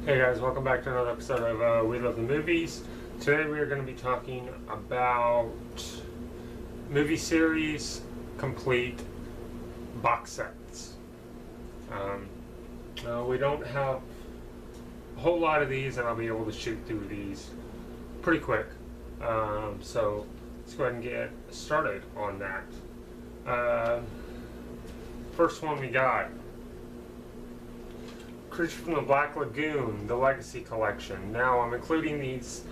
Hey guys, welcome back to another episode of We Love the Movies. Today we are going to be talking about movie series complete box sets. We don't have a whole lot of these, and I'll be able to shoot through these pretty quick. So let's go ahead and get started on that. First one we got Creature from the Black Lagoon, the Legacy Collection. Now I'm including these,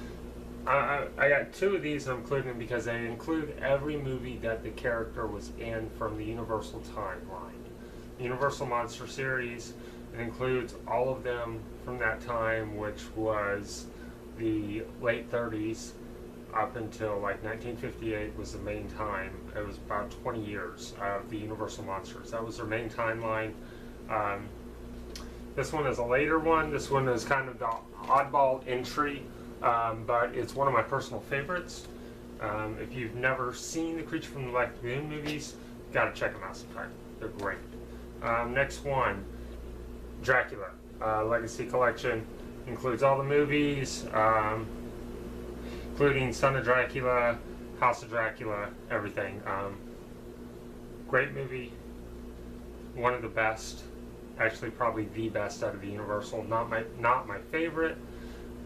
I got two of these, and I'm including them because they include every movie that the character was in from the Universal timeline. The Universal Monster series, it includes all of them from that time, which was the late 30s up until like 1958 was the main time. It was about 20 years of the Universal Monsters. That was their main timeline. This one is a later one. This one is kind of the oddball entry, but it's one of my personal favorites. If you've never seen the Creature from the Black Lagoon movies, you gotta check them out sometime. They're great. Next one, Dracula, Legacy Collection. Includes all the movies, including Son of Dracula, House of Dracula, everything. Great movie. One of the best. Actually, probably the best out of the Universal. Not my favorite,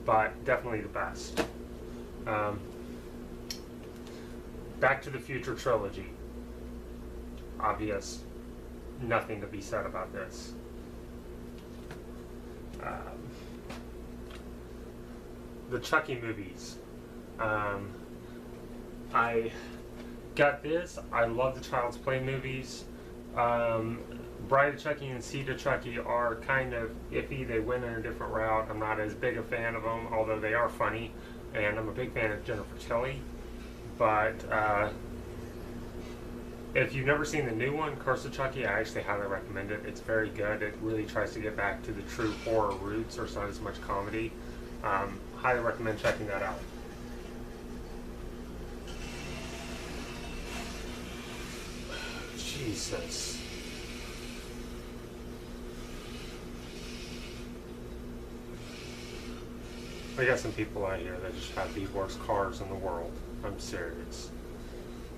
but definitely the best. Back to the Future trilogy. Obvious. Nothing to be said about this. The Chucky movies. I got this. I love the Child's Play movies. Bride of Chucky and Seed of Chucky are kind of iffy. They went in a different route. I'm not as big a fan of them, although they are funny, and I'm a big fan of Jennifer Tilly. But if you've never seen the new one, Curse of Chucky, I actually highly recommend it. It's very good. It really tries to get back to the true horror roots. There's not as much comedy. Highly recommend checking that out. Jesus. I got some people out here that just have the worst cars in the world. I'm serious.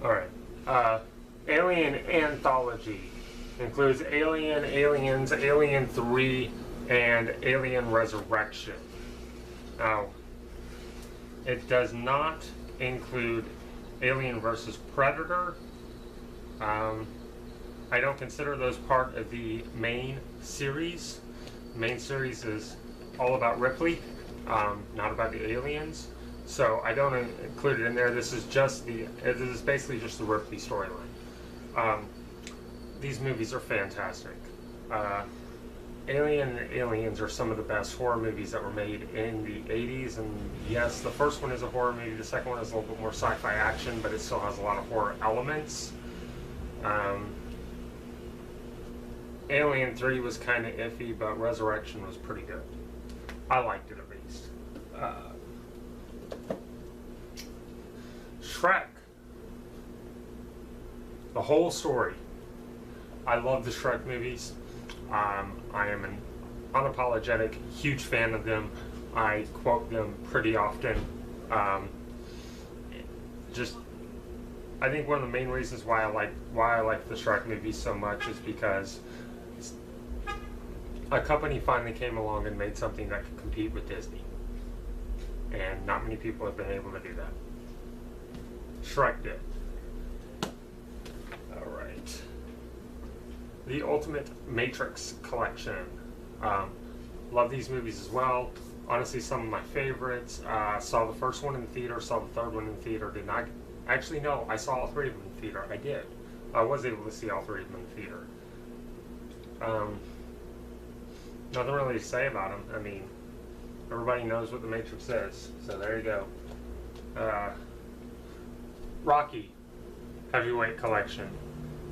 Alright. Alien Anthology includes Alien, Aliens, Alien 3, and Alien Resurrection. Now, it does not include Alien vs. Predator. I don't consider those part of the main series. The main series is all about Ripley. Not about the aliens, so I don't include it in there. This is basically just the Ripley storyline. These movies are fantastic. Alien and Aliens are some of the best horror movies that were made in the 80s, and yes, the first one is a horror movie, the second one is a little bit more sci-fi action, but it still has a lot of horror elements. Alien 3 was kind of iffy, but Resurrection was pretty good. I liked it at least. Shrek. The whole story. I love the Shrek movies. I am an unapologetic, huge fan of them. I quote them pretty often. I think one of the main reasons why I like the Shrek movies so much is because a company finally came along and made something that could compete with Disney. And not many people have been able to do that. Shrek did. Alright. The Ultimate Matrix Collection. Love these movies as well. Honestly, some of my favorites. Saw the first one in the theater, saw the third one in the theater. Did not... Actually, no, I saw all three of them in the theater. I did. I was able to see all three of them in the theater. Nothing really to say about them. I mean, everybody knows what the Matrix is, so there you go. Rocky Heavyweight Collection.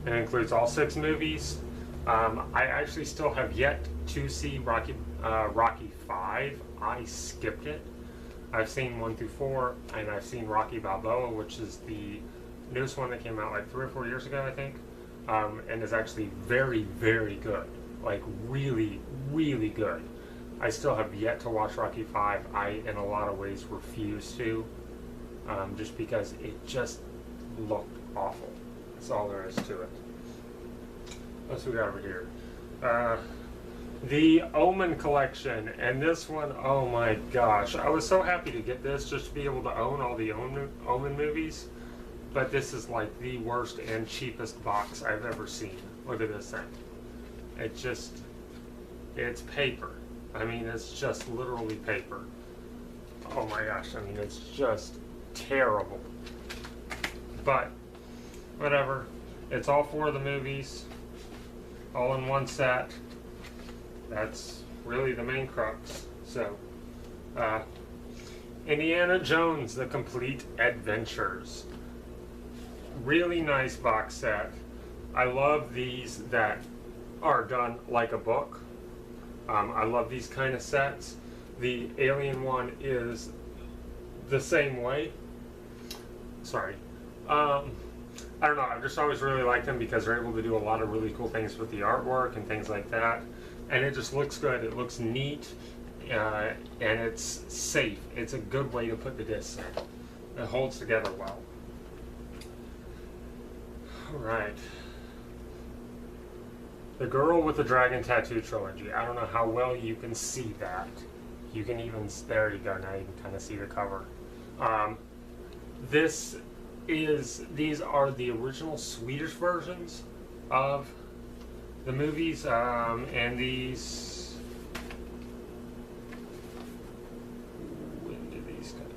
It includes all 6 movies. I actually still have yet to see Rocky 5. I skipped it. I've seen 1 through 4, and I've seen Rocky Balboa, which is the newest one that came out like 3 or 4 years ago, I think, and is actually very, very good. Like really, really good. I still have yet to watch Rocky 5. I, in a lot of ways, refuse to, just because it just looked awful. That's all there is to it. What's we got over here? The Omen collection, and this one, oh my gosh. I was so happy to get this just to be able to own all the Omen movies, but this is like the worst and cheapest box I've ever seen. Look at this thing. It's paper. I mean, it's just literally paper. Oh my gosh, I mean, it's just terrible. But, whatever. It's all 4 of the movies, all in one set. That's really the main crux. So, Indiana Jones, The Complete Adventures. Really nice box set. I love these that are done like a book. I love these kind of sets. The Alien one is the same way. Sorry. I don't know, I've just always really liked them because they're able to do a lot of really cool things with the artwork and things like that. And it just looks good, it looks neat, and it's safe. It's a good way to put the discs in. It holds together well. Alright. The Girl with the Dragon Tattoo Trilogy. I don't know how well you can see that. You can even, there you go, now you can kind of see the cover. These are the original Swedish versions of the movies, and these,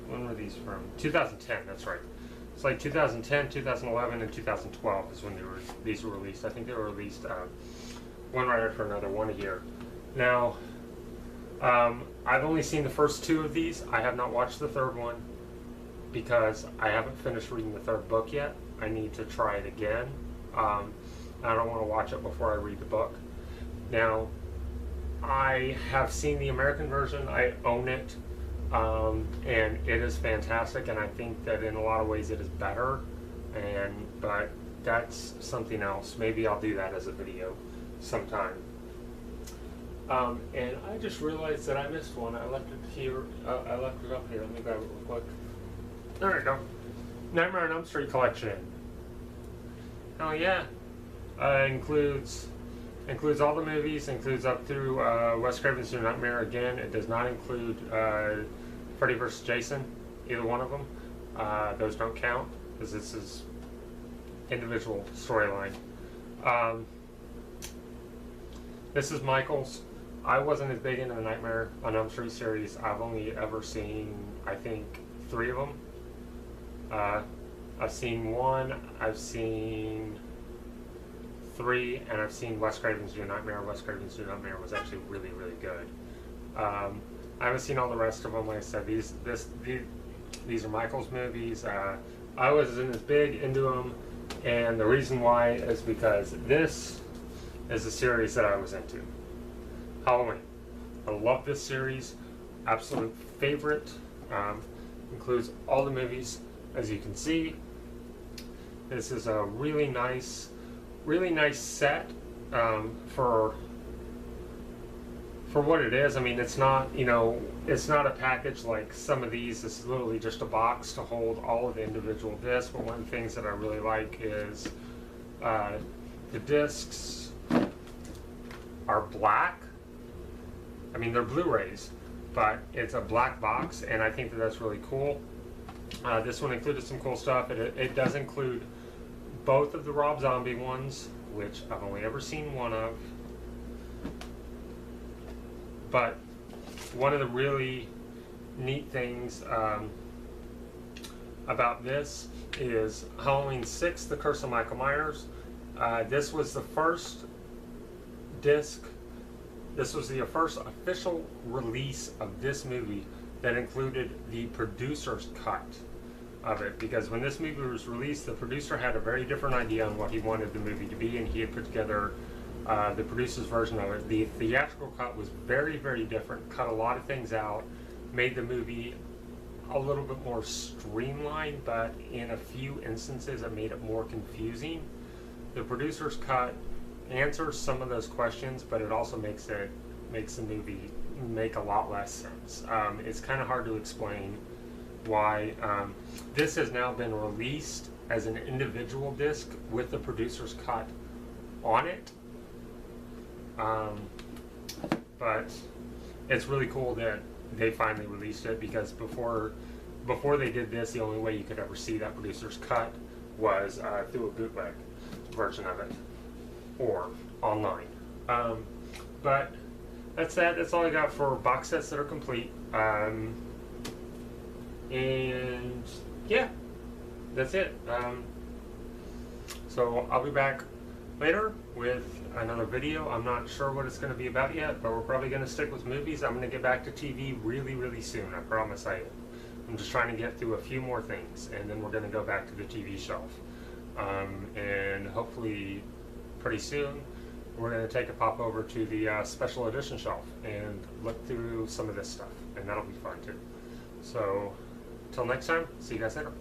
when were these from? 2010, that's right. It's like 2010, 2011, and 2012 is when these were released. I think they were released one right after another, one a year. Now, I've only seen the first 2 of these. I have not watched the third one because I haven't finished reading the third book yet. I need to try it again. I don't want to watch it before I read the book. Now, I have seen the American version. I own it. And it is fantastic, and I think that in a lot of ways it is better, but that's something else. Maybe I'll do that as a video sometime. And I just realized that I missed one. I left it here. I left it up here. Let me grab it real quick. There we go. Nightmare on Elm Street collection. Oh yeah, includes all the movies. Includes up through Wes Craven's New Nightmare. Again, it does not include Freddy vs. Jason, either one of them. Those don't count because this is individual storyline. This is Michael's. I wasn't as big into the Nightmare on Elm Street series. I've only ever seen, I think, 3 of them. I've seen 1, I've seen 3, and I've seen Wes Craven's New Nightmare. Wes Craven's New Nightmare was actually really, really good. I haven't seen all the rest of them. Like I said, these are Michael's movies. I wasn't as big into them, and the reason why is because this is a series that I was into. Halloween. I love this series. Absolute favorite. Includes all the movies, as you can see. This is a really nice set for what it is. I mean, it's not, it's not a package like some of these. This is literally just a box to hold all of the individual discs. But one of the things that I really like is the discs are black. I mean, they're Blu-rays, but it's a black box, and I think that that's really cool. This one included some cool stuff. It does include both of the Rob Zombie ones, which I've only ever seen one of. But one of the really neat things about this is Halloween 6, The Curse of Michael Myers. This was the first disc. This was the first official release of this movie that included the producer's cut of it, because when this movie was released, the producer had a very different idea on what he wanted the movie to be, and he had put together the producer's version of it. The theatrical cut was very, very different, cut a lot of things out, made the movie a little bit more streamlined, but in a few instances it made it more confusing. The producer's cut answers some of those questions, but it also makes the movie make a lot less sense. It's kind of hard to explain why this has now been released as an individual disc with the producer's cut on it. But it's really cool that they finally released it, because before they did this, the only way you could ever see that producer's cut was through a bootleg version of it or online. But that's that. That's all I got for box sets that are complete. And yeah, that's it. So I'll be back later with another video. I'm not sure what it's going to be about yet, but we're probably going to stick with movies. I'm going to get back to TV really, really soon. I promise I am. I'm just trying to get through a few more things, and then we're going to go back to the TV shelf. And hopefully pretty soon we're going to take a pop over to the special edition shelf and look through some of this stuff, and that'll be fun too. So, till next time, see you guys later.